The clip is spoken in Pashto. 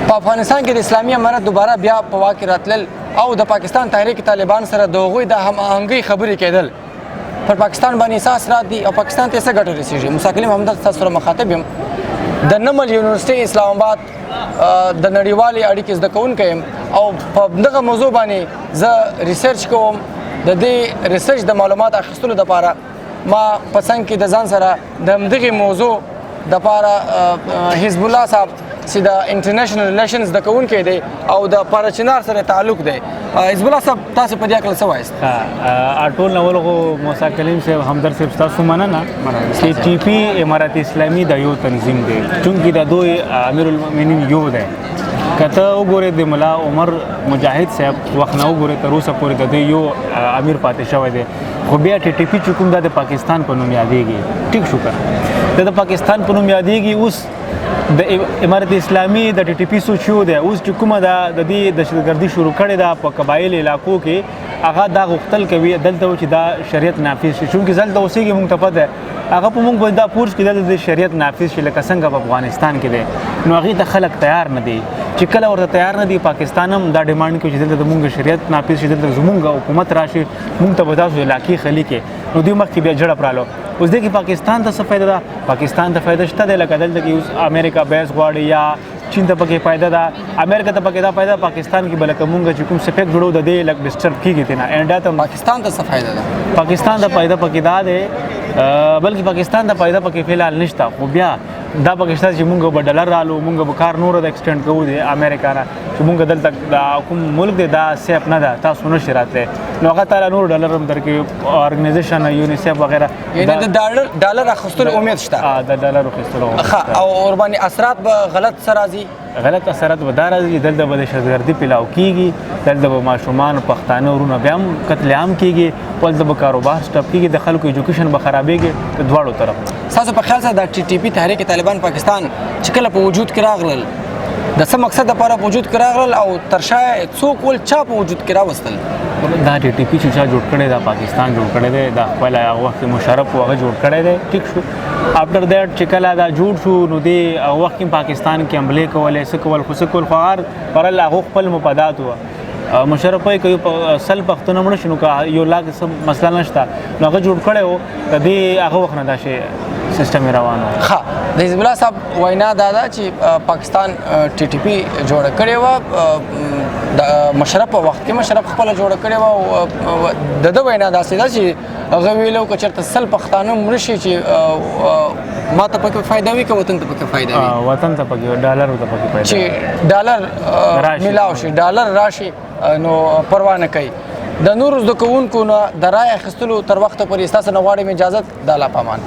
په افغانستان کې د اسلامي امارت دوباره بیا په واک کې راتلل او د پاکستان تحریک طالبان سره د هغوی د هماهنګۍ خبرې کېدل پر پاکستان باندې څه اثرات دي او پاکستان ته څه ګټه رسېږي. موسی کلیم همدلته تاسو سره مخاطب یم. د نمل یونیورسټۍ اسلام آباد د نړیوالې اړیکې زده کوونکی یم او په دغه موضوع باندې زه ریسرچ کوم. د دې ریسرچ د معلومات اخیستلو دپاره ما په څنګ کې د ځان سره د همدغې موضوع دپاره حزب الله صاحب چې د انټرنیشنل ریلیشنز د کوونکی دی او د پارچنار سره تعلق دی. حزب الله صاحب تاسو په دې اړه څه وایاست؟ ټول نو ولغو موسی کلیم صاحب همدرد صاحب تاسو مننه چې ټي پی امارت اسلامي د یو تنظیم دی چونکې د دوی امیر المؤمنین یو دی. کته وګورئ د ملا عمر مجاهد صاحب وخت نه وګورئ تر اوسه پورې د دوی یو امیر پاتې شوی دی خو بیا ټي پی چې کوم د پاکستان په نوم یادېږي. ټیک شو که د پاکستان په نوم یادېږي اوس د امارت اسلامي د ټي پی سوچ یو دی. اوس چې کومه د دې دهشتګردي شروع کړې ده په قبایل علاقو کې هغه دا غوښتل کوي دلته چې دا شریعت نافذ شي چونکې دلته اوسېږي موږ ته پته ده هغه په موږ باندې دا پورس کې دلته د شریعت نافذ شي لکه څنګه په افغانستان کې دی نو هغې ته خلک تیار نه دي چې کله ورته تیار نه دي پاکستان هم دا ډیمانډ کوي چې دلته د موږ شریعت نافذ شي دلته زموږ حکومت راشي موږ ته به تاسو علاقې خلي کې نو دوی مخکې بیا جړه پرالو. اوس دی کې پاکستان ته څه فایده ده؟ پاکستان ته فایده شته دی لکه دلته کې اوس امریکا بیس غواړي یا چین ته پکې فایده ده امریکا ته پکې دا فایده پاکستان کې بلکې مونږ چې کوم سپیک جوړو د دې لک ډسټرب کیږي ته نه انډیا ته پاکستان ته څه فایده ده؟ پاکستان ته فایده پکې دا ده بلکې پاکستان ته فایده پکې فعال نشته خو بیا دا پاکستان چې مونږ به ډالر رالو مونږ به کار نور د ایکسټینډ کوو د امریکا نه چې مونږ دلته دا کوم ملک دی دا سیف نه ده تاسو نشئ راتلی نو هغه تعالی نور ډالر هم درکوي ارګنایزیشن یونیسیف وغیره یعنی د ډالر اخیستلو امید شته. د ډالر اخیستلو او ورباندې اثرات به غلط څه راځي؟ غلط اثرات به دا راځي دلته به د دهشتګردي پیلاو کېږي دلته به ماشومان پښتانه ورونه بیا هم قتل عام کېږي دلته به کاروبار سټاپ کېږي د خلکو ایجوکیشن به خرابېږي د دواړو طرف. ستاسو په خیال سره د ټي پی تحریک طالبان پاکستان چې کله په وجود کې راغلل د څه مقصد لپاره په وجود کې راغلل او تر شا څوک ول چا په وجود کې راوستل؟ دا ټي پی چې چا جوړ کړی دا پاکستان جوړ کړی دی دا خپل هغه وخت مشرف هغه جوړ کړی دی. ټیک شو افټر دیټ چې کله دا جوړ شو نو دی هغه وخت پاکستان کې حملې کولې څه کول خو څه کول خو هغه خپل مفادات وه مشرف وایي که سل پښتانه مړه شي نو که یو لاک څه مسله نشته نو هغه جوړ کړی و د دې هغه وخت نه دا شی سیستم روان و. ښه د حزب الله صاحب وینا دا ده چې پاکستان ټي پی جوړه کړې وه د مشرف په وخت کې مشرف خپله جوړه کړې وه او د ده وینا داسې ده چې هغه ویلو که چېرته سل پښتانه مړه شي چې ما ته پکې فایده وي که وطن ته پکې فایده وي وطن ته پکې ډالر ته پکې فایده چې ډالر میلاو شي ډالر راشي نو پروا نه کوي. د نورو زده کوونکو نه د رایې اخیستلو تر وخته پورې ستاسو نه غواړم اجازت د الله په امان.